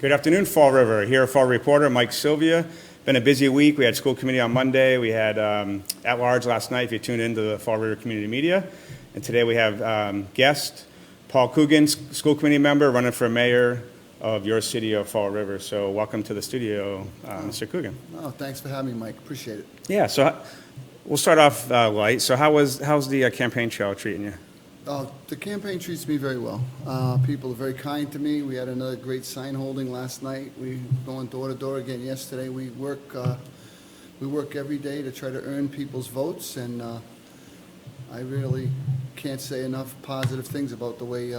Good afternoon, Fall River. Here, Fall reporter Mike Sylvia. Been a busy week. We had school committee on Monday. We had at-large last night, if you tuned into the Fall River Community Media. And today we have guest Paul Coogan, school committee member, running for mayor of your city of Fall River. So welcome to the studio, Mr. Coogan. Oh, thanks for having me, Mike. Appreciate it. Yeah, so we'll start off light. So how's the campaign trail treating you? The campaign treats me very well. People are very kind to me. We had another great sign holding last night. We going door to door again yesterday. We work every day to try to earn people's votes, and I really can't say enough positive things about the way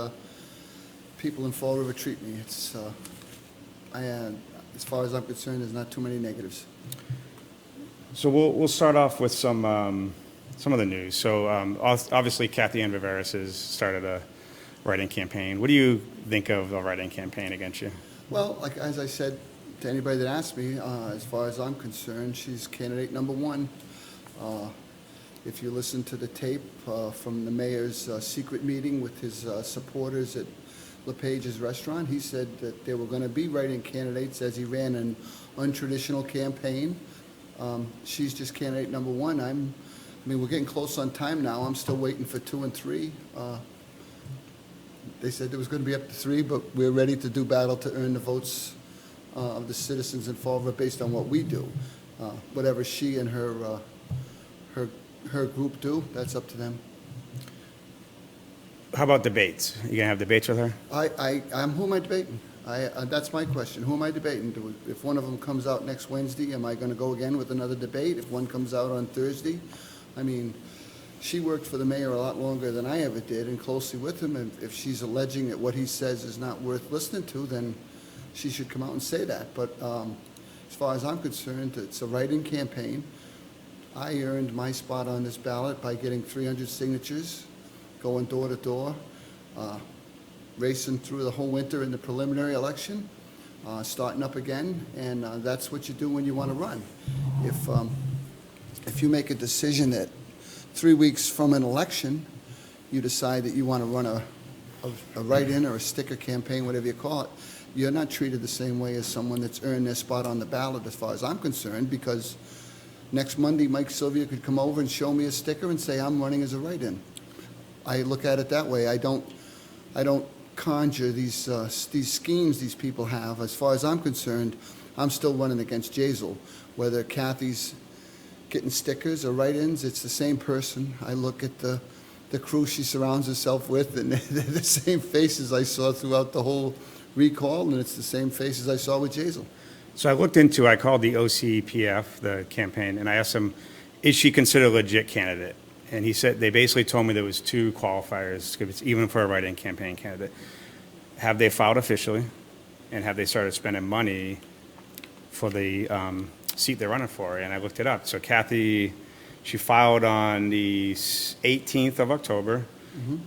people in Fall River treat me. It's as far as I'm concerned, there's not too many negatives. So we'll start off with some of the news. So obviously Kathy Ann Viveras has started a write-in campaign. What do you think of the write-in campaign against you? Well, like as I said to anybody that asked me, as far as I'm concerned, she's candidate number one. If you listen to the tape from the mayor's secret meeting with his supporters at LePage's restaurant, he said that there were going to be write-in candidates as he ran an untraditional campaign. She's just candidate number one. I mean, we're getting close on time now. I'm still waiting for 2 and 3. They said there was going to be up to 3, but we're ready to do battle to earn the votes of the citizens in Fall River based on what we do. Whatever she and her group do, that's up to them. How about debates? You gonna have debates with her? Who am I debating? That's my question. Who am I debating? If one of them comes out next Wednesday, am I going to go again with another debate? If one comes out on Thursday? I mean, she worked for the mayor a lot longer than I ever did and closely with him. And if she's alleging that what he says is not worth listening to, then she should come out and say that. But as far as I'm concerned, it's a write-in campaign. I earned my spot on this ballot by getting 300 signatures, going door to door, racing through the whole winter in the preliminary election, starting up again, and that's what you do when you want to run. If you make a decision that 3 weeks from an election, you decide that you want to run a write-in or a sticker campaign, whatever you call it, you're not treated the same way as someone that's earned their spot on the ballot as far as I'm concerned, because next Monday, Mike Sylvia could come over and show me a sticker and say, I'm running as a write-in. I look at it that way. I don't conjure these schemes these people have. As far as I'm concerned, I'm still running against Jazel. Whether Kathy's getting stickers or write-ins, it's the same person. I look at the crew she surrounds herself with, and they're the same faces I saw throughout the whole recall, and it's the same faces I saw with Jazel. So I called the OCPF, the campaign, and I asked them, is she considered a legit candidate? And he said, they basically told me there was 2 qualifiers, even for a write-in campaign candidate. Have they filed officially, and have they started spending money for the seat they're running for? And I looked it up. So Kathy, she filed on the 18th of October,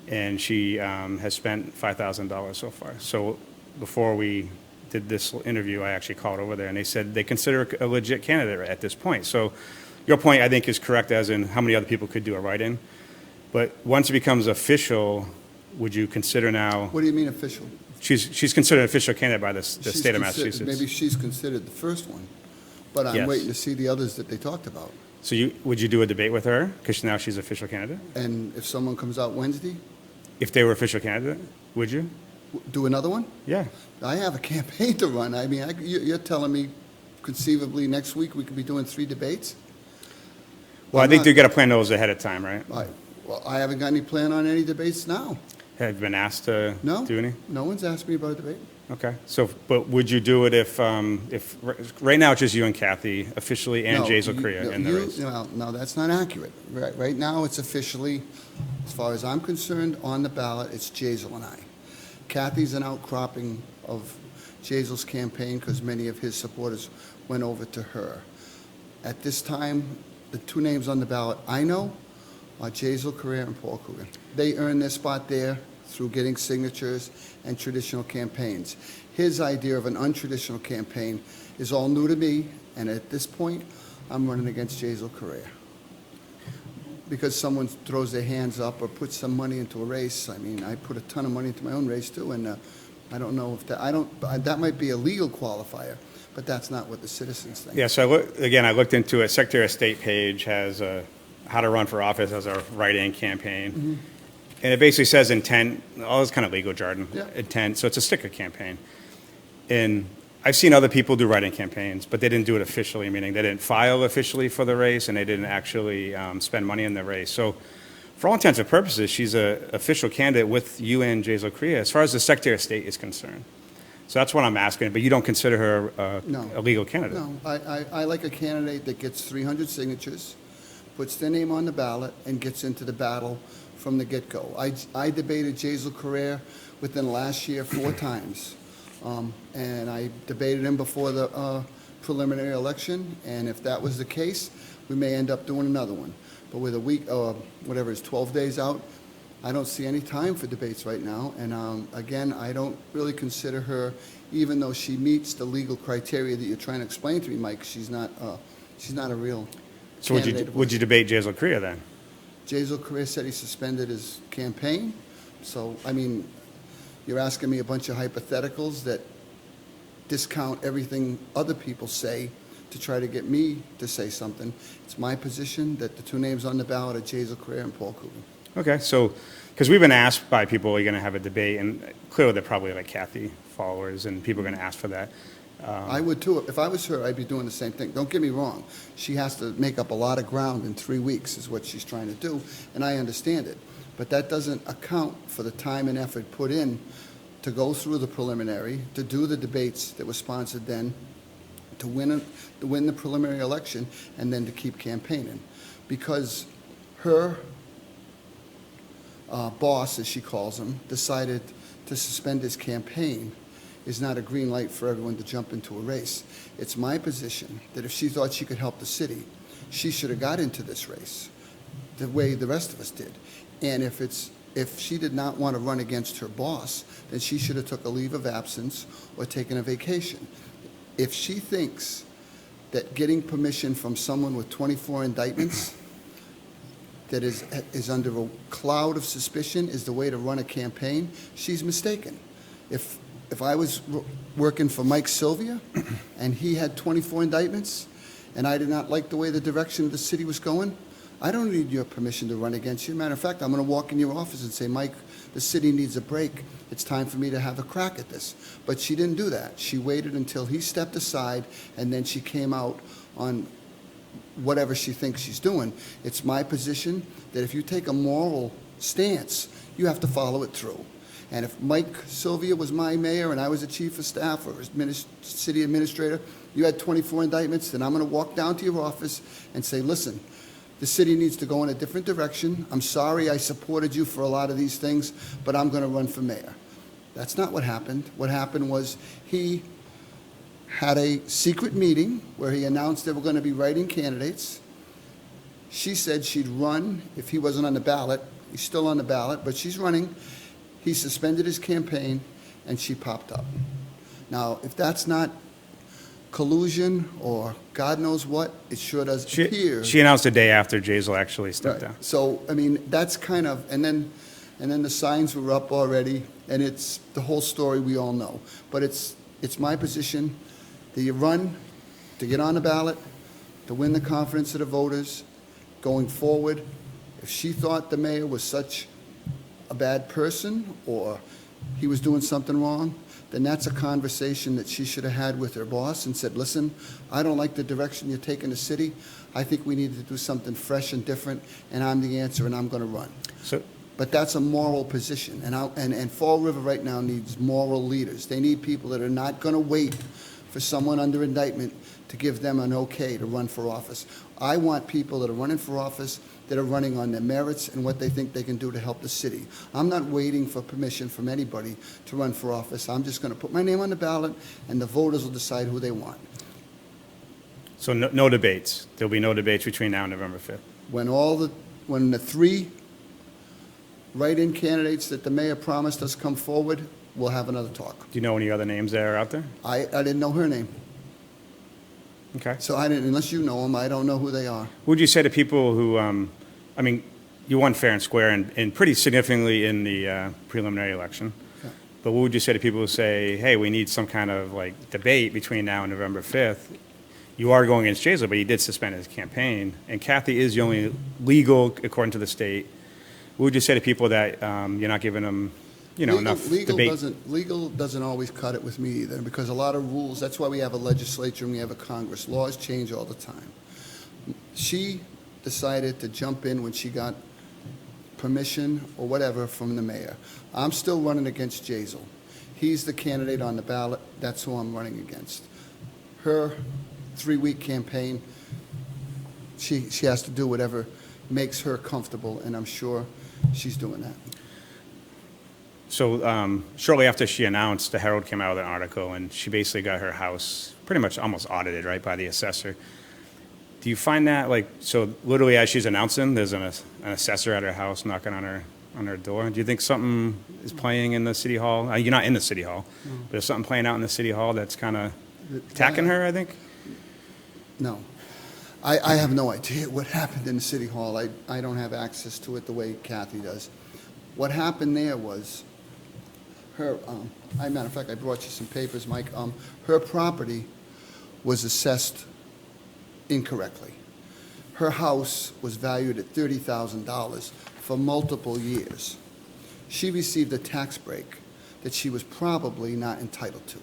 and she has spent $5,000 so far. So before we did this interview, I actually called over there, and they said they consider a legit candidate at this point. So your point, I think, is correct, as in how many other people could do a write-in. But once it becomes official, would you consider now? What do you mean official? She's considered an official candidate by the state of Massachusetts. Maybe she's considered the first one, but I'm waiting to see the others that they talked about. So would you do a debate with her, because now she's official candidate? And if someone comes out Wednesday? If they were official candidate, would you? Do another one? Yeah. I have a campaign to run. I mean, you're telling me conceivably next week we could be doing 3 debates? Well, I think they've got to plan those ahead of time, right? I haven't got any plan on any debates now. Have you been asked to do any? No one's asked me about a debate. Okay. So, but would you do it if right now it's just you and Kathy officially, and Jazel Korea in the race? No, that's not accurate. Right now it's officially, as far as I'm concerned, on the ballot, it's Jazel and I. Kathy's an outcropping of Jazel's campaign because many of his supporters went over to her. At this time, the 2 names on the ballot I know are Jazel Korea and Paul Coogan. They earned their spot there through getting signatures and traditional campaigns. His idea of an untraditional campaign is all new to me, and at this point, I'm running against Jazel Korea. because someone throws their hands up or puts some money into a race. I mean, I put a ton of money into my own race too, and I don't know if that, that might be a legal qualifier, but that's not what the citizens think. Yeah, so I looked into it. Secretary of State page has how to run for office as a write-in campaign. Mm-hmm. And it basically says intent, all this kind of legal jargon, Yeah. intent. So it's a sticker campaign. And I've seen other people do write-in campaigns, but they didn't do it officially, meaning they didn't file officially for the race and they didn't actually spend money in the race. So for all intents and purposes, she's an official candidate with you and Jazel Korea as far as the Secretary of State is concerned. So that's what I'm asking, but you don't consider her No. a legal candidate? No, I like a candidate that gets 300 signatures, puts their name on the ballot, and gets into the battle from the get-go. I debated Jazel Korea within last year 4 times, and I debated him before the preliminary election, and if that was the case, we may end up doing another one. But with a week, whatever it's 12 days out, I don't see any time for debates right now. And again, I don't really consider her, even though she meets the legal criteria that you're trying to explain to me, Mike, she's not a real So candidate. would you debate Jazel Korea then? Jazel Korea said he suspended his campaign. So, I mean, you're asking me a bunch of hypotheticals that discount everything other people say to try to get me to say something. It's my position that the 2 names on the ballot are Jazel Korea and Paul Coogan. Okay, so, because we've been asked by people, are you going to have a debate? And clearly they're probably like Kathy followers and people are going to ask for that. I would too. If I was her, I'd be doing the same thing. Don't get me wrong. She has to make up a lot of ground in 3 weeks is what she's trying to do, and I understand it. But that doesn't account for the time and effort put in to go through the preliminary, to do the debates that were sponsored then, to win the preliminary election, and then to keep campaigning. Because her boss, as she calls him, decided to suspend his campaign is not a green light for everyone to jump into a race. It's my position that if she thought she could help the city, she should have got into this race the way the rest of us did. And if she did not want to run against her boss, then she should have took a leave of absence or taken a vacation. If she thinks that getting permission from someone with 24 indictments that is under a cloud of suspicion is the way to run a campaign, she's mistaken. If I was working for Mike Sylvia and he had 24 indictments and I did not like the way the direction of the city was going, I don't need your permission to run against you. Matter of fact, I'm going to walk in your office and say, Mike, the city needs a break. It's time for me to have a crack at this. But she didn't do that. She waited until he stepped aside, and then she came out on whatever she thinks she's doing. It's my position that if you take a moral stance, you have to follow it through. And if Mike Sylvia was my mayor and I was a chief of staff or city administrator, you had 24 indictments, then I'm going to walk down to your office and say, listen, the city needs to go in a different direction. I'm sorry I supported you for a lot of these things, but I'm going to run for mayor. That's not what happened. What happened was he had a secret meeting where he announced they were going to be writing candidates. She said she'd run if he wasn't on the ballot. He's still on the ballot, but she's running. He suspended his campaign, and she popped up. Now, if that's not collusion or God knows what, it sure does appear. She announced the day after Jazel actually stepped down. So, I mean, that's kind of, and then the signs were up already, and it's the whole story we all know. But it's my position that you run to get on the ballot, to win the confidence of the voters going forward. If she thought the mayor was such a bad person or he was doing something wrong, then that's a conversation that she should have had with her boss and said, listen, I don't like the direction you're taking the city. I think we need to do something fresh and different, and I'm the answer, and I'm going to run. But that's a moral position, and Fall River right now needs moral leaders. They need people that are not going to wait for someone under indictment to give them an okay to run for office. I want people that are running for office that are running on their merits and what they think they can do to help the city. I'm not waiting for permission from anybody to run for office. I'm just going to put my name on the ballot, and the voters will decide who they want. So no debates. There'll be no debates between now and November 5th. When the 3 write-in candidates that the mayor promised us come forward, we'll have another talk. Do you know any other names that are out there? I didn't know her name. Okay. So I didn't, unless you know them, I don't know who they are. What would you say to people who, I mean, you won fair and square and pretty significantly in the preliminary election. Yeah. But what would you say to people who say, hey, we need some kind of like debate between now and November 5th? You are going against Jason, but he did suspend his campaign, and Kathy is the only legal, according to the state. What would you say to people that you're not giving them, enough debate? Legal doesn't always cut it with me either, because a lot of rules, that's why we have a legislature and we have a Congress. Laws change all the time. She decided to jump in when she got permission or whatever from the mayor. I'm still running against Jazel. He's the candidate on the ballot. That's who I'm running against. Her 3-week campaign, she has to do whatever makes her comfortable, and I'm sure she's doing that. So shortly after she announced, the Herald came out with an article, and she basically got her house pretty much almost audited, right, by the assessor. Do you find that, so literally as she's announcing, there's an assessor at her house knocking on her door? Do you think something is playing in the city hall? You're not in the city hall, but there's something playing out in the city hall that's kind of attacking her, I think? No. I have no idea what happened in the city hall. I don't have access to it the way Kathy does. What happened there was her, matter of fact, I brought you some papers, Mike. Her property was assessed incorrectly. Her house was valued at $30,000 for multiple years. She received a tax break that she was probably not entitled to.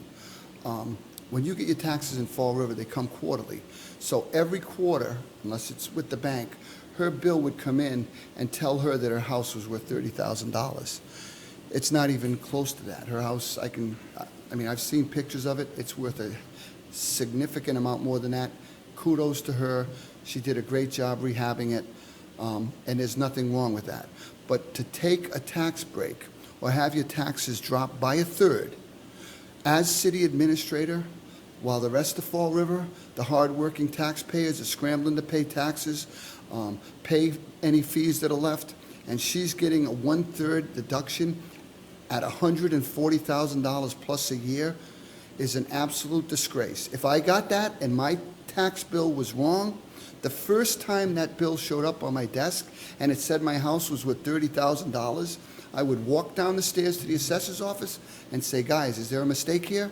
When you get your taxes in Fall River, they come quarterly. So every quarter, unless it's with the bank, her bill would come in and tell her that her house was worth $30,000. It's not even close to that. Her house, I've seen pictures of it. It's worth a significant amount more than that. Kudos to her. She did a great job rehabbing it, and there's nothing wrong with that. But to take a tax break or have your taxes drop by a third, as city administrator, while the rest of Fall River, the hardworking taxpayers are scrambling to pay taxes, pay any fees that are left, and she's getting a 1/3 deduction at $140,000 plus a year, is an absolute disgrace. If I got that and my tax bill was wrong, the first time that bill showed up on my desk and it said my house was worth $30,000, I would walk down the stairs to the assessor's office and say, guys, is there a mistake here?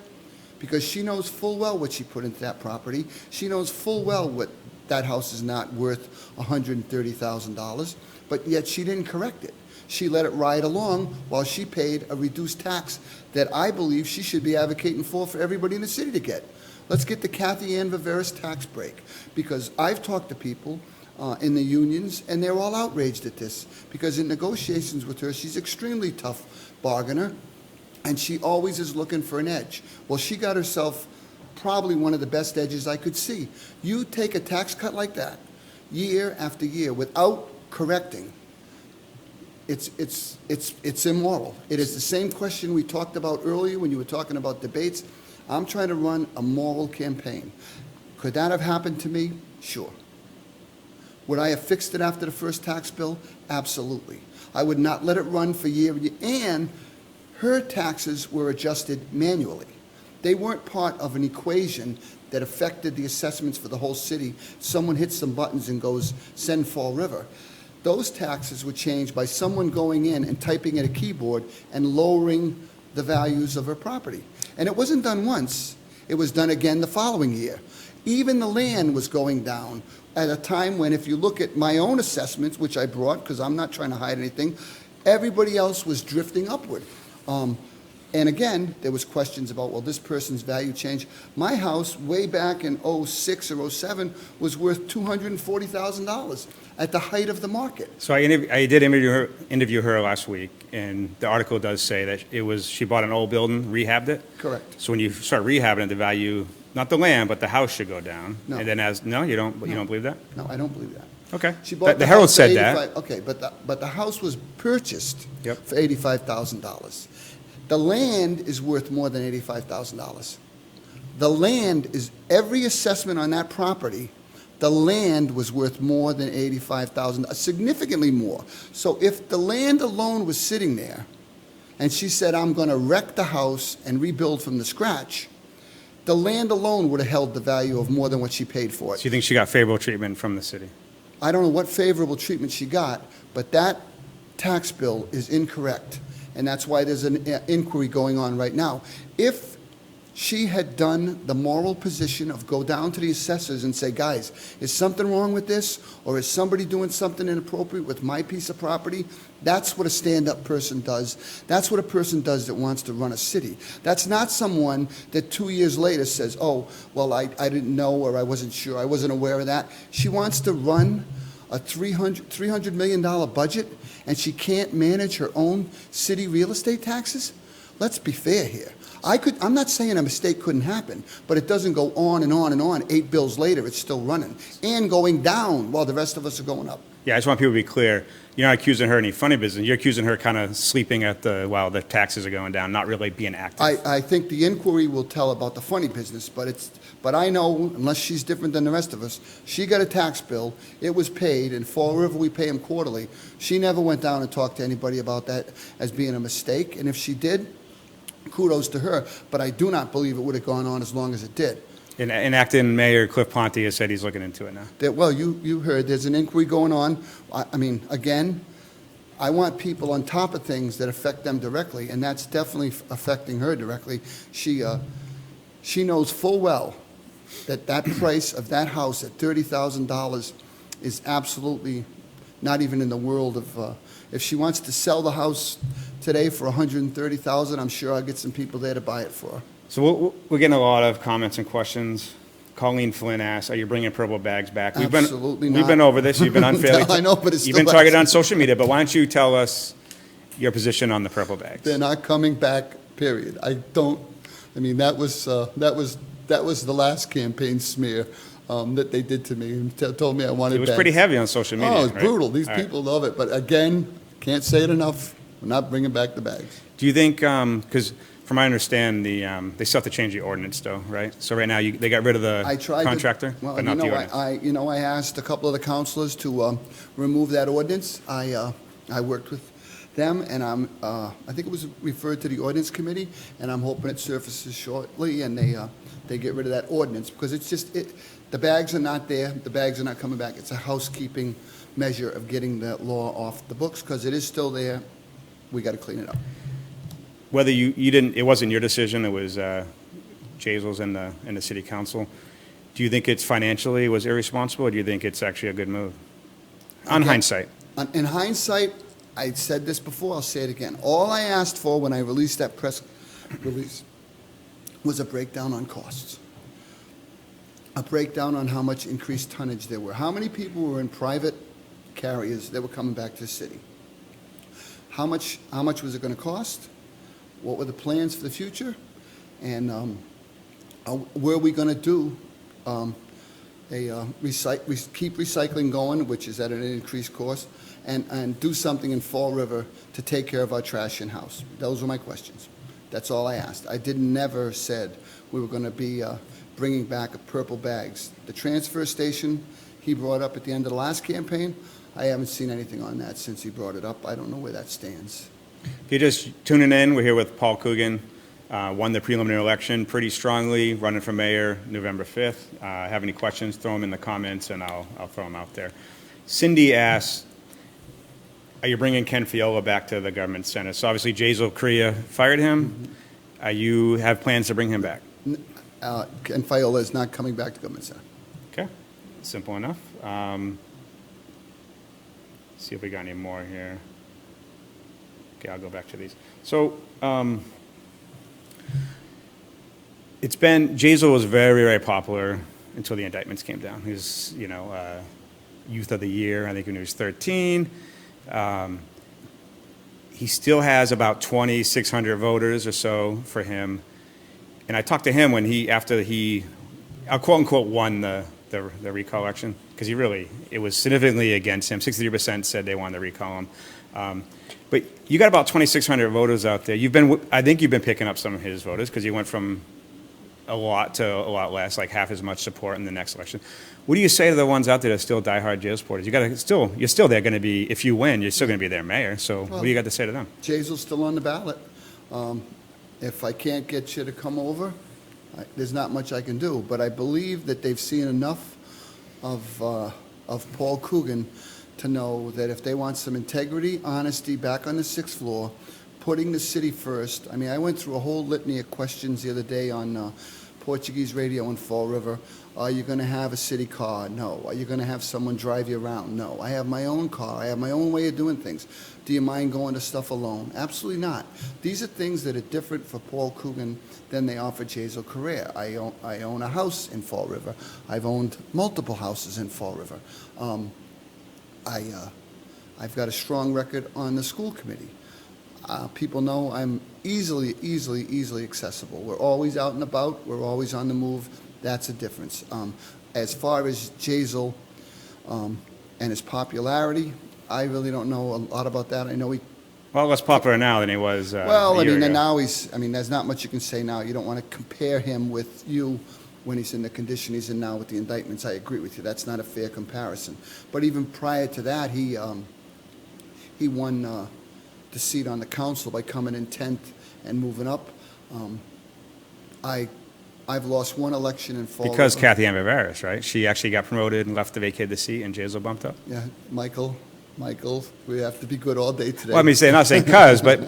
Because she knows full well what she put into that property. She knows full well what that house is not worth $130,000, but yet she didn't correct it. She let it ride along while she paid a reduced tax that I believe she should be advocating for everybody in the city to get. Let's get the Kathy Ann Viveris tax break, because I've talked to people in the unions, and they're all outraged at this, because in negotiations with her, she's extremely tough bargainer, and she always is looking for an edge. Well, she got herself probably one of the best edges I could see. You take a tax cut like that, year after year, without correcting, it's immoral. It is the same question we talked about earlier when you were talking about debates. I'm trying to run a moral campaign. Could that have happened to me? Sure. Would I have fixed it after the first tax bill? Absolutely. I would not let it run for year and year. And her taxes were adjusted manually. They weren't part of an equation that affected the assessments for the whole city. Someone hits some buttons and goes, send Fall River. Those taxes were changed by someone going in and typing at a keyboard and lowering the values of her property. And it wasn't done once. It was done again the following year. Even the land was going down at a time when, if you look at my own assessments, which I brought, because I'm not trying to hide anything, everybody else was drifting upward. And again, there was questions about, well, this person's value changed. My house, way back in '06 or '07, was worth $240,000 at the height of the market. So I did interview her last week, and the article does say that she bought an old building, rehabbed it. Correct. So when you start rehabbing it, the value, not the land, but the house should go down. No. And then you don't believe that? No, I don't believe that. Okay. She bought the Herald house said for that. Okay, but the house was purchased Yep. for $85,000. The land is worth more than $85,000. The land is, every assessment on that property, the land was worth more than $85,000, significantly more. So if the land alone was sitting there, and she said, I'm going to wreck the house and rebuild from the scratch, the land alone would have held the value of more than what she paid for it. So you think she got favorable treatment from the city? I don't know what favorable treatment she got, but that tax bill is incorrect. and that's why there's an inquiry going on right now. If she had done the moral position of go down to the assessors and say, guys, is something wrong with this? Or is somebody doing something inappropriate with my piece of property? That's what a stand-up person does. That's what a person does that wants to run a city. That's not someone that 2 years later says, oh, well, I didn't know, or I wasn't sure, I wasn't aware of that. She wants to run a $300 million budget, and she can't manage her own city real estate taxes? Let's be fair here. I'm not saying a mistake couldn't happen, but it doesn't go on and on and on. 8 bills later, it's still running and going down while the rest of us are going up. Yeah, I just want people to be clear. You're not accusing her of any funny business. You're accusing her kind of sleeping while the taxes are going down, not really being active. I think the inquiry will tell about the funny business, but I know, unless she's different than the rest of us, she got a tax bill, it was paid, and Fall River, we pay them quarterly. She never went down and talked to anybody about that as being a mistake, and if she did, kudos to her, but I do not believe it would have gone on as long as it did. And Acton Mayor Cliff Ponte has said he's looking into it now. Well, you heard, there's an inquiry going on. I mean, again, I want people on top of things that affect them directly, and that's definitely affecting her directly. She knows full well that price of that house at $30,000 is absolutely not even in the world of, if she wants to sell the house today for $130,000, I'm sure I'll get some people there to buy it for her. So we're getting a lot of comments and questions. Colleen Flynn asks, are you bringing purple bags back? Absolutely not. We've been over this. You've been unfairly. I know, but it's You've still been targeted on social media, but why don't you tell us your position on the purple bags? They're not coming back, period. I mean, that was the last campaign smear that they did to me and told me I wanted It was bags. pretty heavy on social media. Oh, it's right? brutal. These All right. people love it. But again, can't say it enough. We're not bringing back the bags. Do you think, because from what I understand, they still have to change the ordinance though, right? So right now, they got rid of the contractor, but not the ordinance. I asked a couple of the councilors to remove that ordinance. I worked with them, and I think it was referred to the ordinance committee, and I'm hoping it surfaces shortly, and they get rid of that ordinance, because it's just, the bags are not there, the bags are not coming back. It's a housekeeping measure of getting the law off the books, because it is still there. We got to clean it up. Whether you didn't, it wasn't your decision, it was Jazel's and the city council. Do you think it's financially was irresponsible, or do you think it's actually a good move? On hindsight. In hindsight, I said this before, I'll say it again. All I asked for when I released that press release was a breakdown on costs. A breakdown on how much increased tonnage there were. How many people were in private carriers that were coming back to the city? How much was it going to cost? What were the plans for the future? And were we going to do keep recycling going, which is at an increased cost, and do something in Fall River to take care of our trash in-house? Those were my questions. That's all I asked. I never said we were going to be bringing back purple bags. The transfer station he brought up at the end of the last campaign, I haven't seen anything on that since he brought it up. I don't know where that stands. If you're just tuning in, we're here with Paul Coogan, won the preliminary election pretty strongly, running for mayor November 5th. Have any questions, throw them in the comments, and I'll throw them out there. Cindy asks, are you bringing Ken Feola back to the government center? So obviously Jazel Korea fired him. You have plans to bring him back? Ken Feola is not coming back to government center. Okay, simple enough. See if we got any more here. Okay, I'll go back to these. So it's been, Jazel was very, very popular until the indictments came down. He was, Youth of the Year, I think when he was 13. He still has about 2,600 voters or so for him. And I talked to him after he, quote unquote, won the recall election, because it was significantly against him. 63% said they wanted to recall him. But you got about 2,600 voters out there. I think you've been picking up some of his voters, because you went from a lot to a lot less, like half as much support in the next election. What do you say to the ones out there that are still diehard jail supporters? You're still there going to be, if you win, you're still going to be their mayor. So what do you got to say to them? Jazel's still on the ballot. If I can't get you to come over, there's not much I can do. But I believe that they've seen enough of Paul Coogan to know that if they want some integrity, honesty back on the 6th floor, putting the city first. I mean, I went through a whole litany of questions the other day on Portuguese radio in Fall River. Are you going to have a city car? No. Are you going to have someone drive you around? No. I have my own car. I have my own way of doing things. Do you mind going to stuff alone? Absolutely not. These are things that are different for Paul Coogan than they are for Jazel Correa. I own a house in Fall River. I've owned multiple houses in Fall River. I've got a strong record on the school committee. People know I'm easily accessible. We're always out and about. We're always on the move. That's a difference. As far as Jazel and his popularity, I really don't know a lot about that. I know he... Well, less popular now than he was Well, a I year mean, and ago. now he's... I mean, there's not much you can say now. You don't want to compare him with you when he's in the condition he's in now with the indictments. I agree with you. That's not a fair comparison. But even prior to that, he won the seat on the council by coming in 10th and moving up. I've lost one election in Fall Because River. Kathy Ann Viveris, right? She actually got promoted and left to vacate the seat, and Jazel bumped up. Yeah, Michael, we have to be good all day today. Well, I mean, not saying cuz, but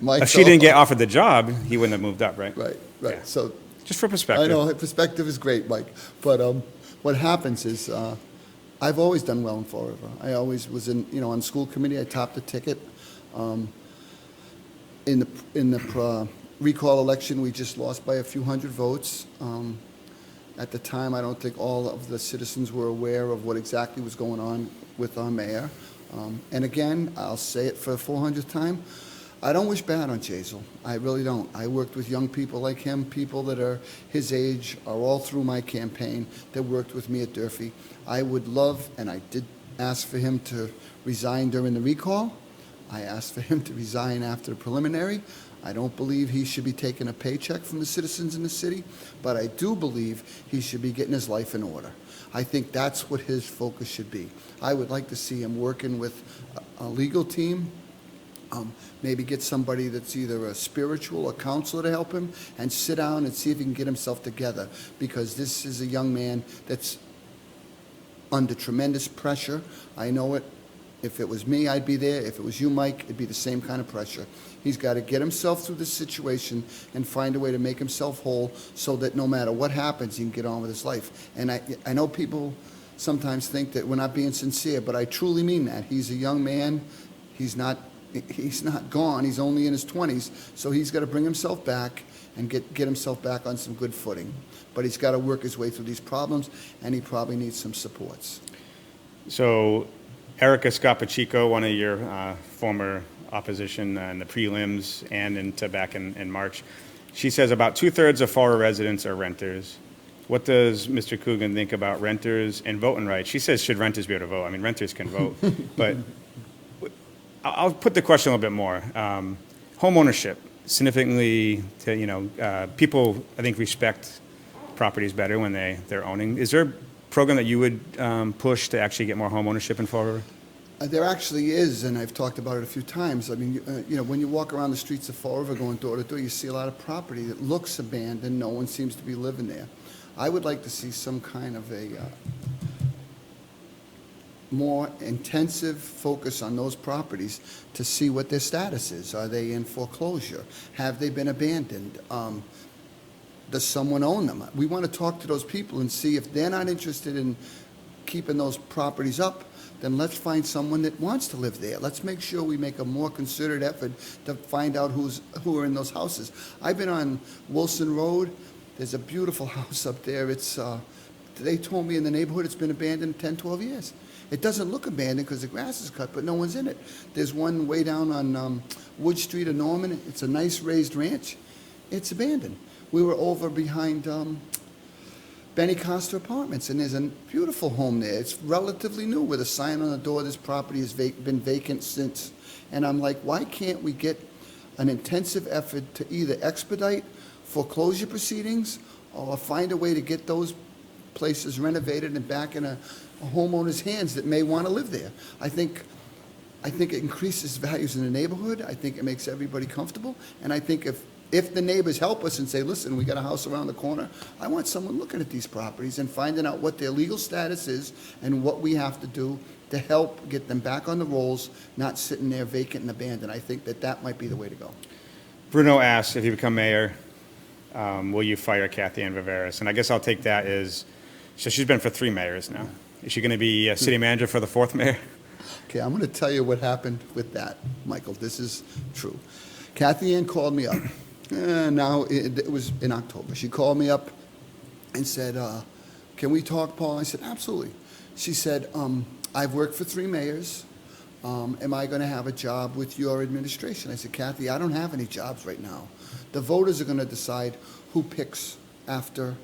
Michael. if she didn't get offered the job, he wouldn't have moved up, right? Right. Yeah. So Just for perspective. I know perspective is great, Mike. But what happens is I've always done well in Fall River. I always was on school committee. I topped the ticket. In the recall election, we just lost by a few hundred votes. At the time, I don't think all of the citizens were aware of what exactly was going on with our mayor. And again, I'll say it for the 400th time, I don't wish bad on Jazel. I really don't. I worked with young people like him, people that are his age, are all through my campaign that worked with me at Durfee. I would love, and I did ask for him to resign during the recall. I asked for him to resign after the preliminary. I don't believe he should be taking a paycheck from the citizens in the city, but I do believe he should be getting his life in order. I think that's what his focus should be. I would like to see him working with a legal team, maybe get somebody that's either a spiritual or counselor to help him, and sit down and see if he can get himself together, because this is a young man that's under tremendous pressure. I know it. If it was me, I'd be there. If it was you, Mike, it'd be the same kind of pressure. He's got to get himself through this situation and find a way to make himself whole so that no matter what happens, he can get on with his life. And I know people sometimes think that we're not being sincere, but I truly mean that. He's a young man. He's not gone. He's only in his 20s, so he's got to bring himself back and get himself back on some good footing. But he's got to work his way through these problems, and he probably needs some supports. So Erica Scappachico, one of your former opposition in the prelims and back in March, she says about 2/3 of Fall River residents are renters. What does Mr. Coogan think about renters and voting rights? She says, should renters be able to vote? I mean, renters can vote, but I'll put the question a little bit more. Home ownership, significantly, people, I think, respect properties better when they're owning. Is there a program that you would push to actually get more home ownership in Fall River? There actually is, and I've talked about it a few times. I mean, when you walk around the streets of Fall River going door to door, you see a lot of property that looks abandoned. No one seems to be living there. I would like to see some kind of a more intensive focus on those properties to see what their status is. Are they in foreclosure? Have they been abandoned? Does someone own them? We want to talk to those people and see if they're not interested in keeping those properties up, then let's find someone that wants to live there. Let's make sure we make a more concerted effort to find out who are in those houses. I've been on Wilson Road. There's a beautiful house up there. They told me in the neighborhood it's been abandoned 10, 12 years. It doesn't look abandoned because the grass is cut, but no one's in it. There's one way down on Wood Street in Norman. It's a nice raised ranch. It's abandoned. We were over behind Benny Costa Apartments, and there's a beautiful home there. It's relatively new with a sign on the door, this property has been vacant since. And I'm like, why can't we get an intensive effort to either expedite foreclosure proceedings or find a way to get those places renovated and back in a homeowner's hands that may want to live there? I think it increases values in the neighborhood. I think it makes everybody comfortable. And I think if if the neighbors help us and say, listen, we got a house around the corner, I want someone looking at these properties and finding out what their legal status is and what we have to do to help get them back on the rolls, not sitting there vacant and abandoned. I think that might be the way to go. Bruno asked, if you become mayor, will you fire Kathy Ann Viveras? And I guess I'll take that as, so she's been for 3 mayors now. Is she going to be city manager for the 4th mayor? Okay, I'm going to tell you what happened with that, Michael. This is true. Kathy Ann called me up. Now, it was in October. She called me up and said, can we talk, Paul? I said, absolutely. She said, I've worked for 3 mayors. Am I going to have a job with your administration? I said, Kathy, I don't have any jobs right now. The voters are going to decide who picks after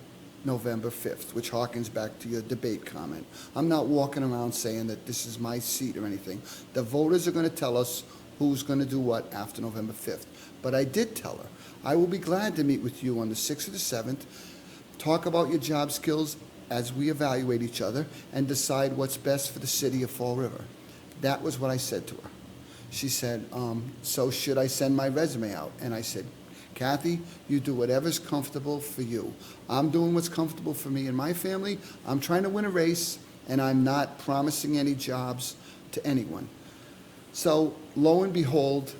November 5th, which harkens back to your debate comment. I'm not walking around saying that this is my seat or anything. The voters are going to tell us who's going to do what after November 5th. But I did tell her, I will be glad to meet with you on the 6th or the 7th, talk about your job skills as we evaluate each other, and decide what's best for the city of Fall River. That was what I said to her. She said, so should I send my resume out? And I said, Kathy, you do whatever's comfortable for you. I'm doing what's comfortable for me and my family. I'm trying to win a race, and I'm not promising any jobs to anyone. So lo and behold,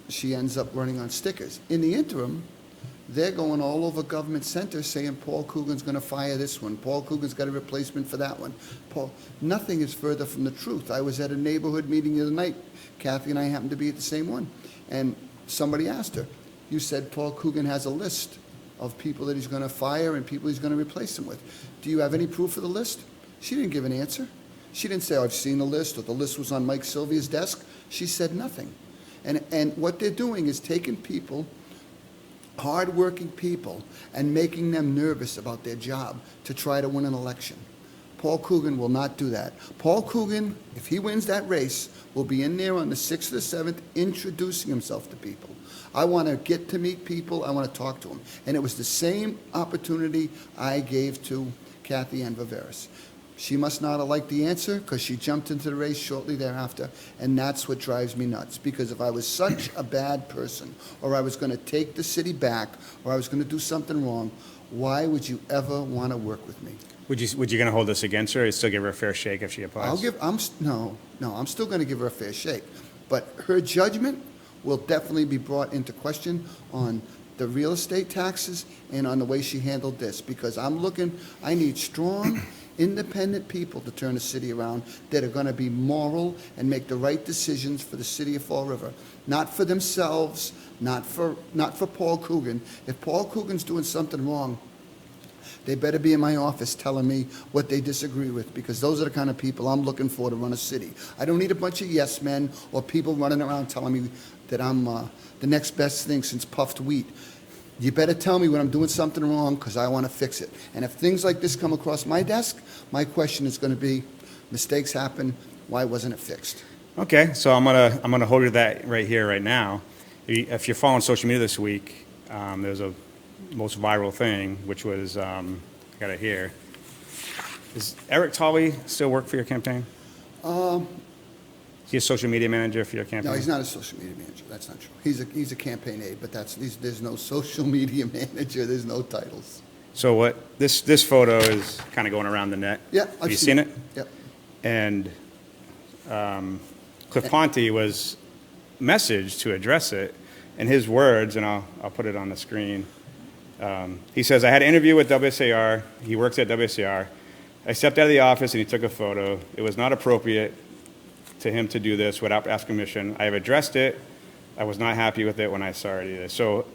she ends up running on stickers. In the interim, they're going all over government center saying Paul Coogan's going to fire this one. Paul Coogan's got a replacement for that one. Nothing is further from the truth. I was at a neighborhood meeting the other night. Kathy and I happened to be at the same one. And somebody asked her, you said Paul Coogan has a list of people that he's going to fire and people he's going to replace him with. Do you have any proof of the list? She didn't give an answer. She didn't say, oh, I've seen the list, or the list was on Mike Sylvia's desk. She said nothing. And what they're doing is taking people, hardworking people, and making them nervous about their job to try to win an election. Paul Coogan will not do that. Paul Coogan, if he wins that race, will be in there on the 6th or the 7th introducing himself to people. I want to get to meet people. I want to talk to them. And it was the same opportunity I gave to Kathy Ann Viveras. She must not have liked the answer because she jumped into the race shortly thereafter, and that's what drives me nuts. Because if I was such a bad person, or I was going to take the city back, or I was going to do something wrong, why would you ever want to work with me? Would you going to hold this against her, or still give her a fair shake if she applies? I'm still going to give her a fair shake. But her judgment will definitely be brought into question on the real estate taxes and on the way she handled this. Because I need strong, independent people to turn the city around that are going to be moral and make the right decisions for the city of Fall River. Not for themselves, not for Paul Coogan. If Paul Coogan's doing something wrong, they better be in my office telling me what they disagree with, because those are the kind of people I'm looking for to run a city. I don't need a bunch of yes men or people running around telling me that I'm the next best thing since puffed wheat. You better tell me when I'm doing something wrong, because I want to fix it. And if things like this come across my desk, my question is going to be, mistakes happen, why wasn't it fixed? Okay, so I'm gonna hold you to that right here, right now. If you're following social media this week, there's a most viral thing, which was, I got it here. Does Eric Tolley still work for your campaign? Is he a social media manager for your campaign? No, he's not a social media manager. That's not true. He's a campaign aide, but there's no social media manager. There's no titles. So what this photo is kind of going around the net. Yeah, have you seen it? Yep. And Cliff Ponte was messaged to address it, in his words, and I'll put it on the screen. He says, "I had an interview with WSAR. He works at WSAR. I stepped out of the office and he took a photo. It was not appropriate to him to do this without asking permission. I have addressed it. I was not happy with it when I saw it either." So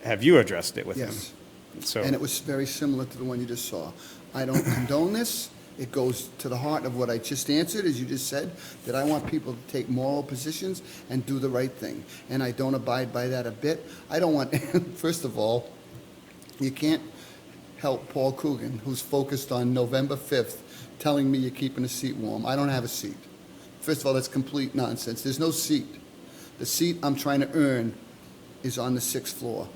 have you addressed it with him? Yes. So, and it was very similar to the one you just saw. I don't condone this. It goes to the heart of what I just answered, as you just said, that I want people to take moral positions and do the right thing. And I don't abide by that a bit. I don't want, first of all, you can't help Paul Coogan, who's focused on November 5th, telling me you're keeping a seat warm. I don't have a seat. First of all, that's complete nonsense. There's no seat. The seat I'm trying to earn is on the 6th floor.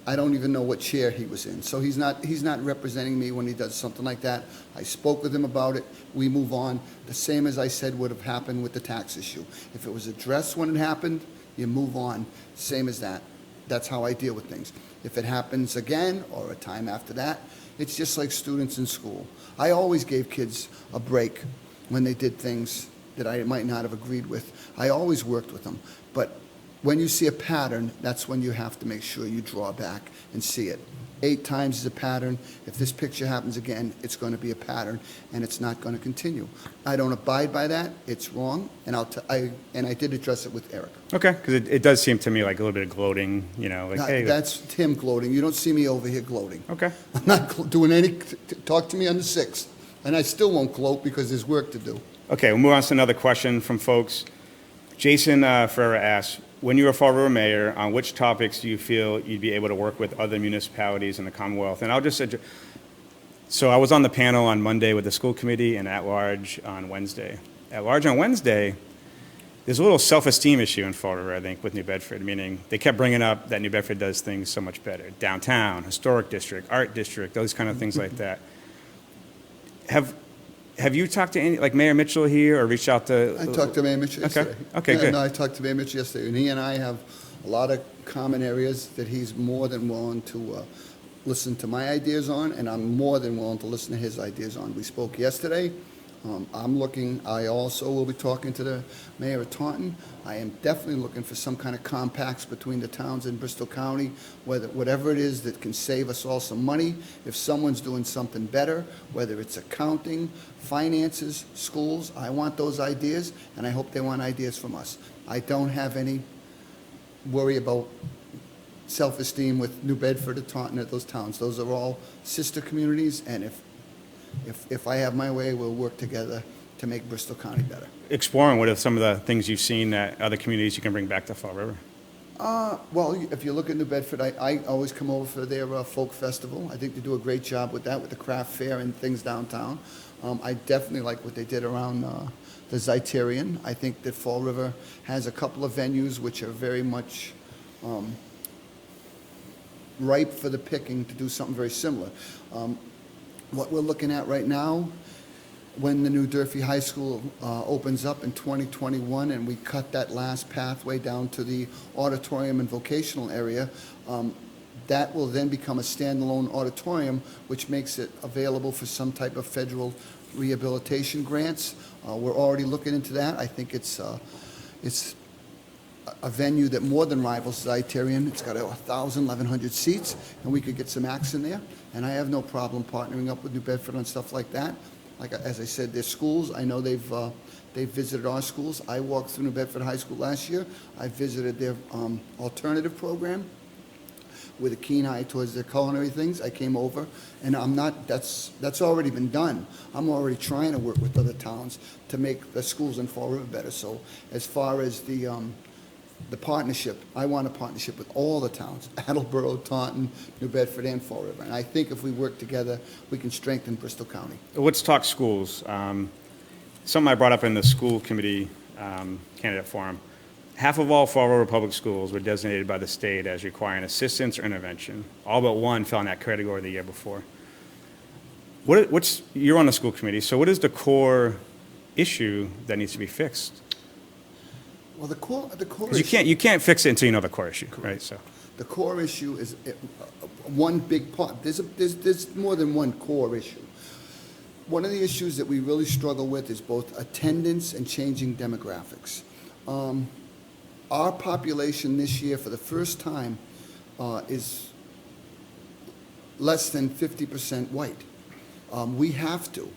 I don't even know what chair he was in. So he's not representing me when he does something like that. I spoke with him about it. We move on. The same as I said would have happened with the tax issue. If it was addressed when it happened, you move on. Same as that. That's how I deal with things. If it happens again or a time after that, it's just like students in school. I always gave kids a break when they did things that I might not have agreed with. I always worked with them. But when you see a pattern, that's when you have to make sure you draw back and see it. 8 times is a pattern. If this picture happens again, it's going to be a pattern, and it's not going to continue. I don't abide by that. It's wrong, and I did address it with Eric. Okay, because it does seem to me like a little bit of gloating, like, hey. That's him gloating. You don't see me over here gloating. Okay. I'm not doing any, talk to me on the 6th, and I still won't gloat because there's work to do. Okay, we'll move on to another question from folks. Jason Ferreira asks, when you were Fall River mayor, on which topics do you feel you'd be able to work with other municipalities in the Commonwealth? And I'll just so I was on the panel on Monday with the school committee and at large on Wednesday. At large on Wednesday, there's a little self-esteem issue in Fall River, I think, with New Bedford, meaning they kept bringing up that New Bedford does things so much better. Downtown, historic district, art district, those kind of things like that. Have you talked to any, like Mayor Mitchell here, or reached out to? I talked to Mayor Mitchell yesterday. Okay, good. No, I talked to Mayor Mitchell yesterday, and he and I have a lot of common areas that he's more than willing to listen to my ideas on, and I'm more than willing to listen to his ideas on. We spoke yesterday. I also will be talking to the mayor of Taunton. I am definitely looking for some kind of compacts between the towns in Bristol County, whatever it is that can save us all some money. If someone's doing something better, whether it's accounting, finances, schools, I want those ideas, and I hope they want ideas from us. I don't have any worry about self-esteem with New Bedford or Taunton or those towns. Those are all sister communities, and if I have my way, we'll work together to make Bristol County better. Exploring what are some of the things you've seen that other communities you can bring back to Fall River? Well, if you look at New Bedford, I always come over for their folk festival. I think they do a great job with that, with the craft fair and things downtown. I definitely like what they did around the Zeiterion. I think that Fall River has a couple of venues which are very much ripe for the picking to do something very similar. What we're looking at right now, when the new Durfee High School opens up in 2021 and we cut that last pathway down to the auditorium and vocational area, that will then become a standalone auditorium, which makes it available for some type of federal rehabilitation grants. We're already looking into that. I think it's a venue that more than rivals Zeiterion. It's got 1,000, 1,100 seats, and we could get some acts in there. And I have no problem partnering up with New Bedford on stuff like that. Like, as I said, their schools, I know they've visited our schools. I walked through New Bedford High School last year. I visited their alternative program with a keen eye towards their culinary things. I came over, and that's already been done. I'm already trying to work with other towns to make the schools in Fall River better. So as far as the partnership, I want a partnership with all the towns, Attleboro, Taunton, New Bedford, and Fall River. And I think if we work together, we can strengthen Bristol County. Let's talk schools. Something I brought up in the school committee candidate forum. Half of all Fall River public schools were designated by the state as requiring assistance or intervention. All but one fell in that category the year before. You're on the school committee, so what is the core issue that needs to be fixed? Well, the core you can't fix it until you know the core issue, right? So the core issue is one big part. There's more than one core issue. One of the issues that we really struggle with is both attendance and changing demographics. Our population this year, for the first time, is less than 50% white. We have to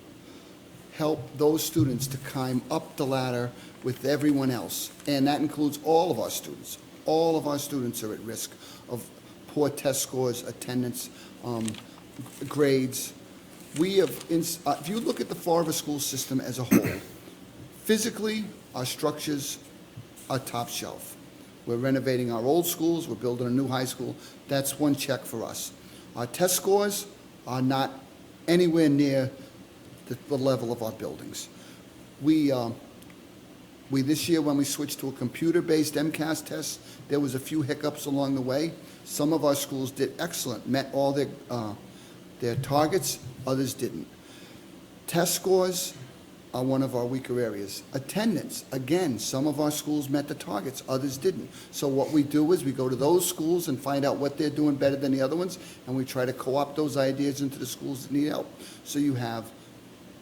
help those students to climb up the ladder with everyone else, and that includes all of our students. All of our students are at risk of poor test scores, attendance, grades. If you look at the Fall River school system as a whole, physically, our structures are top shelf. We're renovating our old schools, we're building a new high school. That's one check for us. Our test scores are not anywhere near the level of our buildings. We this year, when we switched to a computer-based MCAS test, there was a few hiccups along the way. Some of our schools did excellent, met all their targets, others didn't. Test scores are one of our weaker areas. Attendance, again, some of our schools met the targets, others didn't. So what we do is we go to those schools and find out what they're doing better than the other ones, and we try to co-opt those ideas into the schools that need help. So you have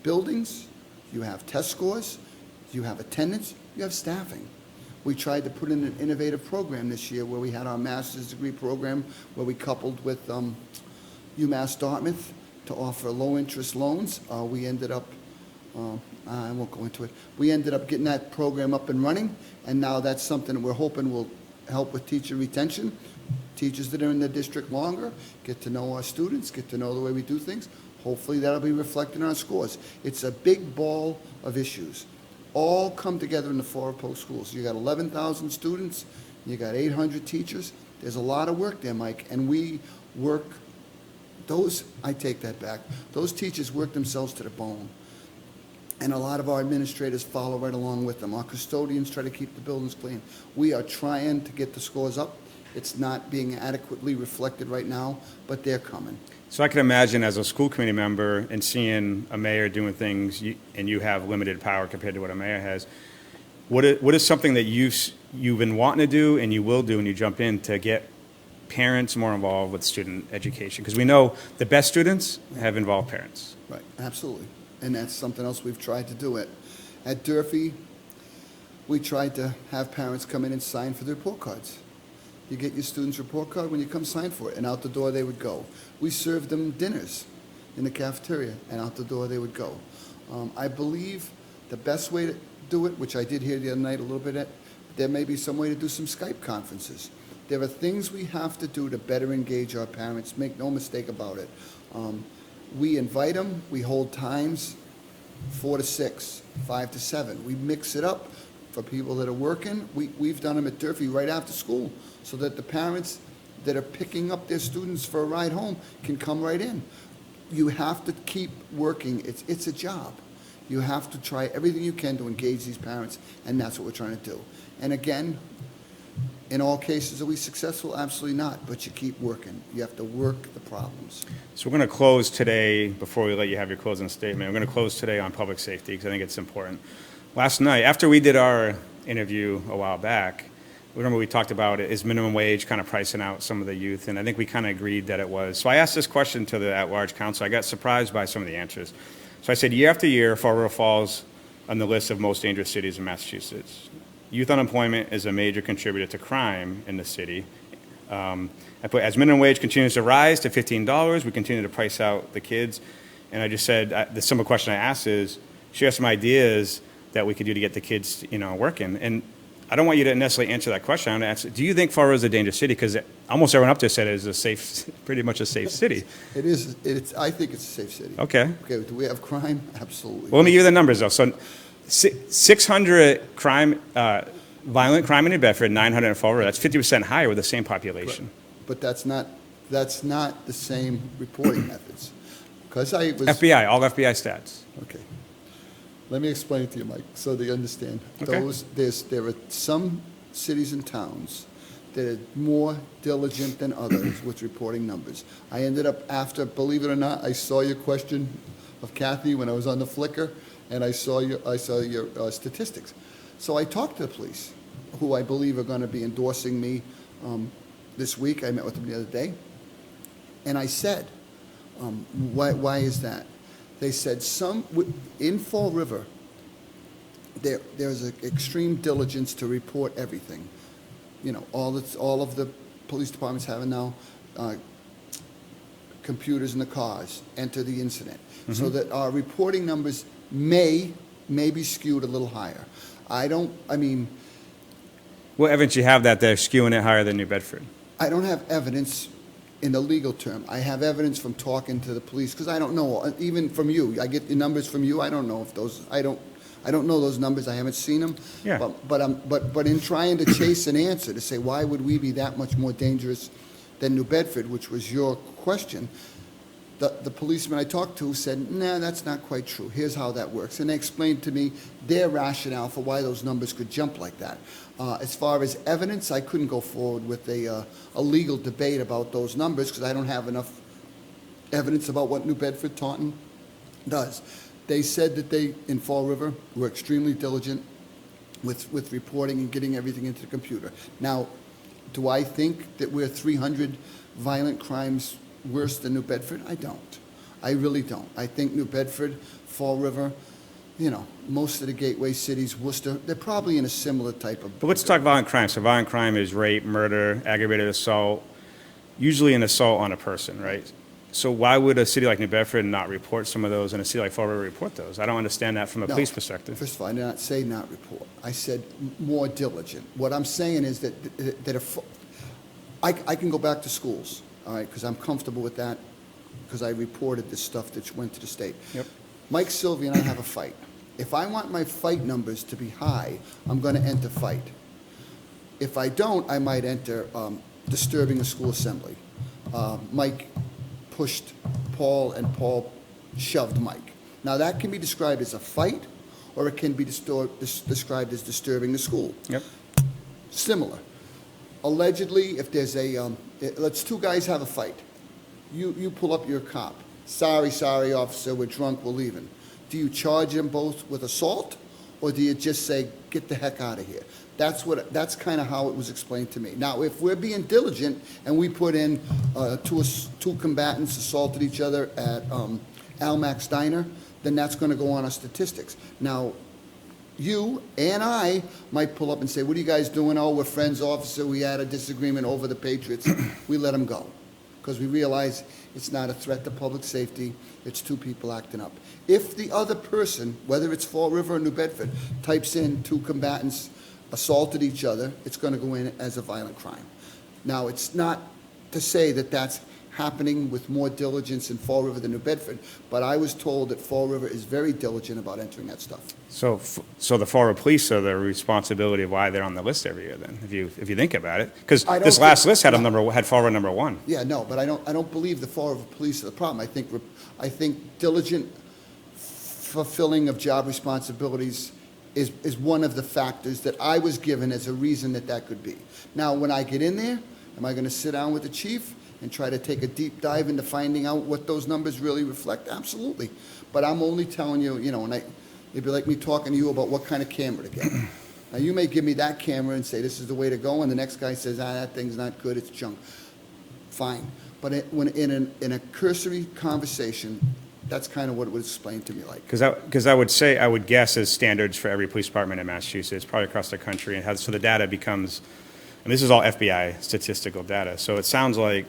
buildings, you have test scores, you have attendance, you have staffing. We tried to put in an innovative program this year where we had our master's degree program where we coupled with UMass Dartmouth to offer low-interest loans. We ended up, I won't go into it, we ended up getting that program up and running, and now that's something we're hoping will help with teacher retention. Teachers that are in the district longer get to know our students, get to know the way we do things. Hopefully that'll be reflected in our scores. It's a big ball of issues. All come together in the four post schools. You got 11,000 students, you got 800 teachers. There's a lot of work there, Mike, and we work, I take that back. Those teachers work themselves to the bone. And a lot of our administrators follow right along with them. Our custodians try to keep the buildings clean. We are trying to get the scores up. It's not being adequately reflected right now, but they're coming. So I can imagine as a school committee member and seeing a mayor doing things, and you have limited power compared to what a mayor has, what is something that you've been wanting to do and you will do when you jump in to get parents more involved with student education? Because we know the best students have involved parents. Right, absolutely. And that's something else we've tried to do at Durfee. We tried to have parents come in and sign for their report cards. You get your student's report card when you come sign for it, and out the door they would go. We served them dinners in the cafeteria, and out the door they would go. I believe the best way to do it, which I did hear the other night a little bit, there may be some way to do some Skype conferences. There are things we have to do to better engage our parents, make no mistake about it. We invite them, we hold times, 4 to 6, 5 to 7. We mix it up for people that are working. We've done them at Durfee right after school so that the parents that are picking up their students for a ride home can come right in. You have to keep working. It's a job. You have to try everything you can to engage these parents, and that's what we're trying to do. And again, in all cases, are we successful? Absolutely not, but you keep working. You have to work the problems. So we're going to close today, before we let you have your closing statement, we're going to close today on public safety because I think it's important. Last night, after we did our interview a while back, remember we talked about is minimum wage kind of pricing out some of the youth, and I think we kind of agreed that it was. So I asked this question to the at-large council. I got surprised by some of the answers. So I said, year after year, Fall River falls on the list of most dangerous cities in Massachusetts. Youth unemployment is a major contributor to crime in the city. I put, as minimum wage continues to rise to $15, we continue to price out the kids. And I just said, the simple question I asked is, share some ideas that we could do to get the kids, working. And I don't want you to necessarily answer that question. I'm going to ask, do you think Fall River is a dangerous city? Because almost everyone up there said it is a safe, pretty much a safe city. It is. I think it's a safe city. Okay. Okay, do we have crime? Absolutely. Well, let me give you the numbers, though. So 600 violent crime in New Bedford, 900 in Fall River. That's 50% higher with the same population. But that's not the same reporting methods. Because I was... FBI, all FBI stats. Okay. Let me explain it to you, Mike, so that you understand. Okay. There are some cities and towns that are more diligent than others with reporting numbers. I ended up believe it or not, I saw your question of Kathy when I was on the Flickr, and I saw your statistics. So I talked to the police, who I believe are going to be endorsing me this week. I met with them the other day, and I said, why is that? They said in Fall River, there's an extreme diligence to report everything. All of the police departments have now computers in the cars, enter the incident, so that our reporting numbers may be skewed a little higher. What evidence you have that they're skewing it higher than New Bedford? I don't have evidence in the legal term. I have evidence from talking to the police, because I don't know, even from you. I get the numbers from you. I don't know if those, I don't know those numbers. I haven't seen them. Yeah. But in trying to chase an answer to say, why would we be that much more dangerous than New Bedford, which was your question, the policeman I talked to said, nah, that's not quite true. Here's how that works. And they explained to me their rationale for why those numbers could jump like that. As far as evidence, I couldn't go forward with a legal debate about those numbers because I don't have enough evidence about what New Bedford, Taunton does. They said that they, in Fall River, were extremely diligent with reporting and getting everything into the computer. Now, do I think that we're 300 violent crimes worse than New Bedford? I don't. I really don't. I think New Bedford, Fall River, you know, most of the gateway cities, Worcester, they're probably in a similar type of... But let's talk violent crime. So violent crime is rape, murder, aggravated assault, usually an assault on a person, right? So why would a city like New Bedford not report some of those and a city like Fall River report those? I don't understand that from a No. police perspective. First of all, I did not say not report. I said more diligent. What I'm saying is that if, I can go back to schools, all right, because I'm comfortable with that, because I reported this stuff that went to the state. Yep. Mike Sylvia and I have a fight. If I want my fight numbers to be high, I'm going to enter fight. If I don't, I might enter disturbing a school assembly. Mike pushed Paul and Paul shoved Mike. Now that can be described as a fight, or it can be described as disturbing the school. Yep. Similar. Allegedly, if there's a, let's two guys have a fight. You pull up your cop. Sorry, officer, we're drunk, we're leaving. Do you charge them both with assault, or do you just say, get the heck out of here? That's kind of how it was explained to me. Now, if we're being diligent and we put in two combatants assaulted each other at Almac's Diner, then that's going to go on our statistics. Now, you and I might pull up and say, what are you guys doing? Oh, we're friends, officer. We had a disagreement over the Patriots. We let them go because we realize it's not a threat to public safety. It's two people acting up. If the other person, whether it's Fall River or New Bedford, types in two combatants assaulted each other, it's going to go in as a violent crime. Now, it's not to say that that's happening with more diligence in Fall River than New Bedford, but I was told that Fall River is very diligent about entering that stuff. So the Fall River police are the responsibility of why they're on the list every year then, if you think about it. Because I don't this last think- list had no. had Fall River number one. Yeah, no, but I don't believe the Fall River police are the problem. I think diligent fulfilling of job responsibilities is one of the factors that I was given as a reason that could be. Now, when I get in there, am I going to sit down with the chief and try to take a deep dive into finding out what those numbers really reflect? Absolutely. But I'm only telling you, you know, and it'd be like me talking to you about what kind of camera to get. Now, you may give me that camera and say, this is the way to go, and the next guy says, that thing's not good, it's junk. Fine. But when in a cursory conversation, that's kind of what it was explained to me like. Because I would guess there's standards for every police department in Massachusetts, probably across the country, and so the data becomes, and this is all FBI statistical data, so it sounds like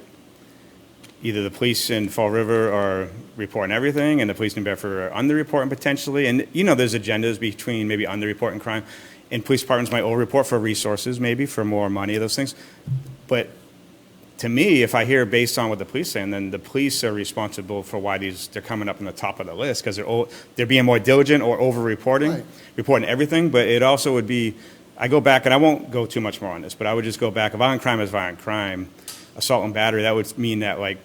either the police in Fall River are reporting everything, and the police in Bedford are under-reporting potentially, and you know there's agendas between maybe under-reporting crime, and police departments might over-report for resources, maybe for more money, those things, but to me, if I hear based on what the police say, then the police are responsible for why they're coming up in the top of the list because they're being more diligent or over-reporting, Right. reporting everything. But it also would be, I go back, and I won't go too much more on this, but I would just go back. Violent crime is violent crime. Assault and battery, that would mean that like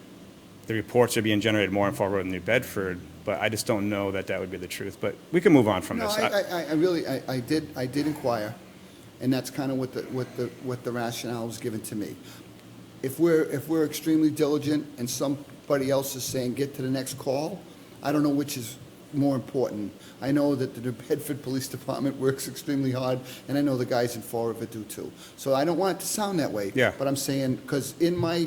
the reports are being generated more in Fall River than New Bedford. But I just don't know that would be the truth. But we can move on from No, this. I did inquire, and that's kind of what the rationale was given to me. If we're extremely diligent and somebody else is saying get to the next call, I don't know which is more important. I know that the New Bedford Police Department works extremely hard, and I know the guys in Fall River do too. So I don't want it to sound that way. Yeah. But I'm saying, because in my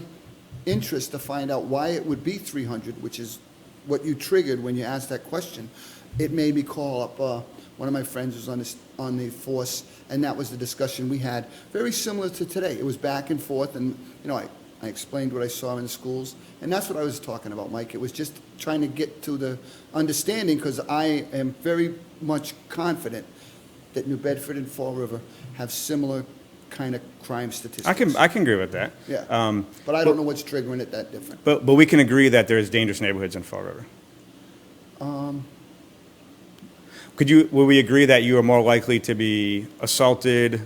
interest to find out why it would be 300, which is what you triggered when you asked that question, it made me call up one of my friends who's on the force, and that was the discussion we had, very similar to today. It was back and forth, and you know, I explained what I saw in the schools, and that's what I was talking about, Mike. It was just trying to get to the understanding, because I am very much confident that New Bedford and Fall River have similar kind of crime statistics. I can agree with that. Yeah. But I don't know what's triggering it that different. But we can agree that there's dangerous neighborhoods in Fall River. Will we agree that you are more likely to be assaulted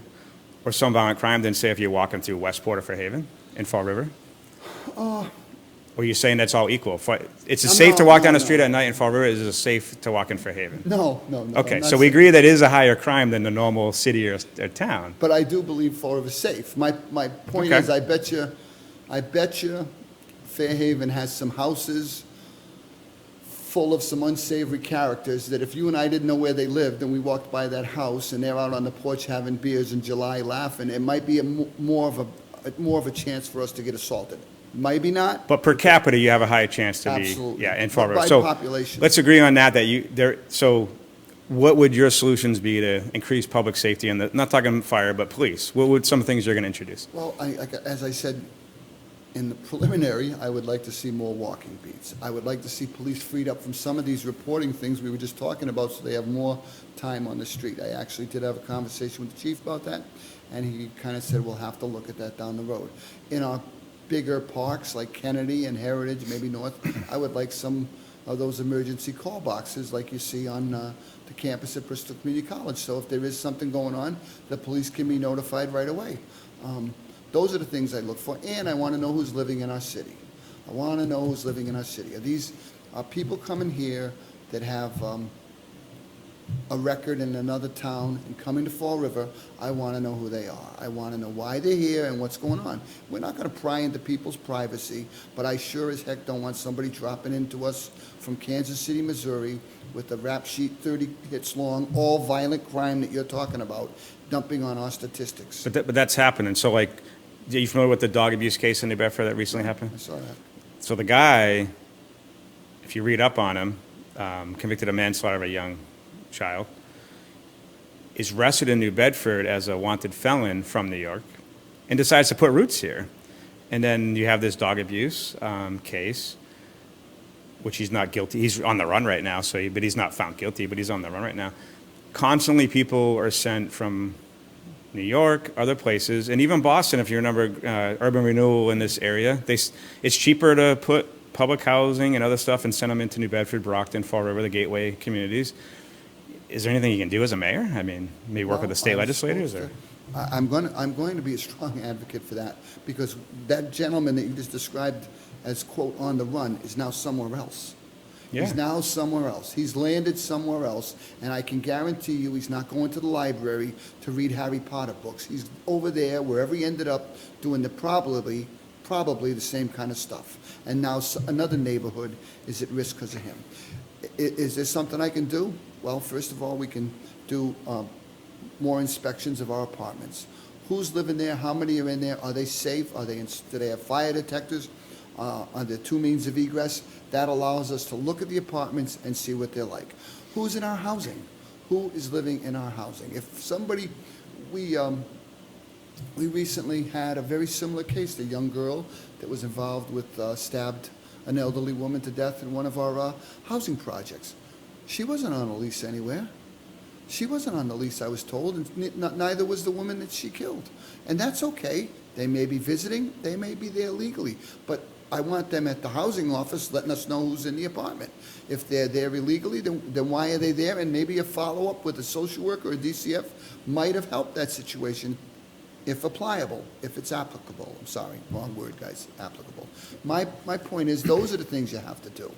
or some violent crime than, say, if you're walking through Westport or Fairhaven in Fall River? Or are you saying that's all equal? It's safe to walk down the street at night in Fall River? Is it safe to walk in Fairhaven? No. Okay, I'm not so we saying- agree that it is a higher crime than the normal city or town. But I do believe Fall River's safe. My point Okay. is, I bet you Fairhaven has some houses full of some unsavory characters that if you and I didn't know where they lived and we walked by that house and they're out on the porch having beers in July laughing, it might be more of a chance for us to get assaulted. Maybe not. But per capita, you have a higher chance to be. Absolutely. Yeah, in Fall But River. by So population. let's agree on that, so what would your solutions be to increase public safety? And not talking fire, but police. What would some things you're going to introduce? Well, as I said in the preliminary, I would like to see more walking beats. I would like to see police freed up from some of these reporting things we were just talking about so they have more time on the street. I actually did have a conversation with the chief about that, and he kind of said we'll have to look at that down the road. In our bigger parks like Kennedy and Heritage, maybe North, I would like some of those emergency call boxes like you see on the campus at Bristol Community College. So if there is something going on, the police can be notified right away. Those are the things I look for, and I want to know who's living in our city. I want to know who's living in our city. Are people coming here that have a record in another town and coming to Fall River? I want to know who they are. I want to know why they're here and what's going on. We're not going to pry into people's privacy, but I sure as heck don't want somebody dropping into us from Kansas City, Missouri, with a rap sheet 30 hits long, all violent crime that you're talking about, dumping on our statistics. But that's happening. So, like, are you familiar with the dog abuse case in New Bedford that recently happened? I saw that. So the guy, if you read up on him, convicted of manslaughter of a young child, is arrested in New Bedford as a wanted felon from New York and decides to put roots here. And then you have this dog abuse case, which he's not guilty. He's on the run right now, but he's not found guilty, but he's on the run right now. Constantly people are sent from New York, other places, and even Boston, if you remember urban renewal in this area. It's cheaper to put public housing and other stuff and send them into New Bedford, Brockton, Fall River, the gateway communities. Is there anything you can do as a mayor? I mean, maybe work with the state legislators? Or? I'm going to be a strong advocate for that, because that gentleman that you just described as, quote, on the run is now somewhere else. Yeah. He's now somewhere else. He's landed somewhere else, and I can guarantee you he's not going to the library to read Harry Potter books. He's over there, wherever he ended up, doing probably the same kind of stuff. And now another neighborhood is at risk because of him. Is there something I can do? Well, first of all, we can do more inspections of our apartments. Who's living there? How many are in there? Are they safe? Do they have fire detectors? Are there two means of egress? That allows us to look at the apartments and see what they're like. Who's in our housing? Who is living in our housing? If somebody, we recently had a very similar case, a young girl that was involved with stabbed an elderly woman to death in one of our housing projects. She wasn't on a lease anywhere. She wasn't on the lease, I was told, and neither was the woman that she killed. And that's okay. They may be visiting. They may be there legally. But I want them at the housing office letting us know who's in the apartment. If they're there illegally, then why are they there? And maybe a follow-up with a social worker or a DCF might have helped that situation, if applicable, if it's applicable. I'm sorry, wrong word, guys, applicable. My point is, those are the things you have to do.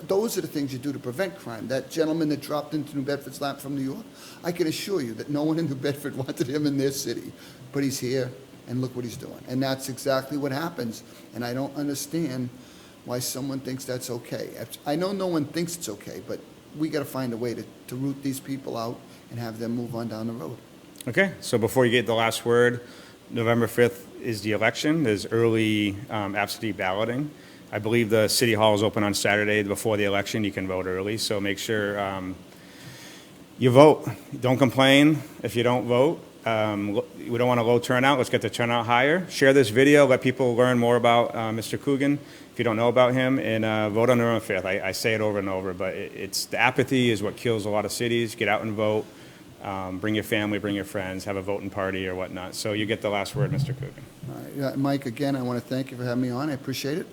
Those are the things you do to prevent crime. That gentleman that dropped into New Bedford's lap from New York, I can assure you that no one in New Bedford wanted him in their city. But he's here, and look what he's doing. And that's exactly what happens. And I don't understand why someone thinks that's okay. I know no one thinks it's okay, but we got to find a way to root these people out and have them move on down the road. Okay, so before you get the last word, November 5th is the election. There's early absentee balloting. I believe the city hall is open on Saturday before the election. You can vote early, so make sure you vote. Don't complain if you don't vote. We don't want a low turnout. Let's get the turnout higher. Share this video. Let people learn more about Mr. Coogan if you don't know about him, and vote on November 5th. I say it over and over, but it's the apathy is what kills a lot of cities. Get out and vote. Bring your family, bring your friends, have a voting party or whatnot. So you get the last word, Mr. Coogan. All right. Yeah, Mike, again, I want to thank you for having me on. I appreciate it.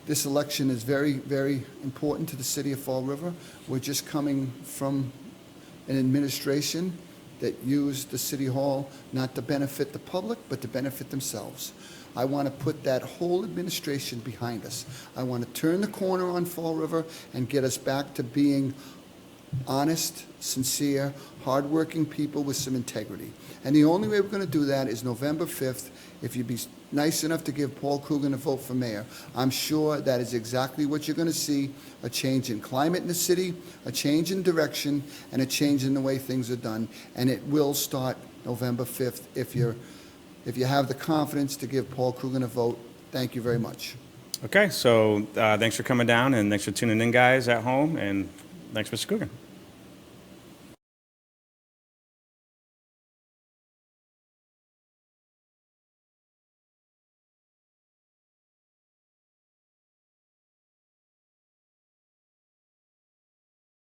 This election is very, very important to the city of Fall River. We're just coming from an administration that used the city hall not to benefit the public, but to benefit themselves. I want to put that whole administration behind us. I want to turn the corner on Fall River and get us back to being honest, sincere, hardworking people with some integrity. And the only way we're going to do that is November 5th. If you be nice enough to give Paul Coogan a vote for mayor, I'm sure that is exactly what you're going to see, a change in climate in the city, a change in direction, and a change in the way things are done. And it will start November 5th if you have the confidence to give Paul Coogan a vote. Thank you very much. Okay, so thanks for coming down, and thanks for tuning in, guys, at home, and thanks, Mr. Coogan.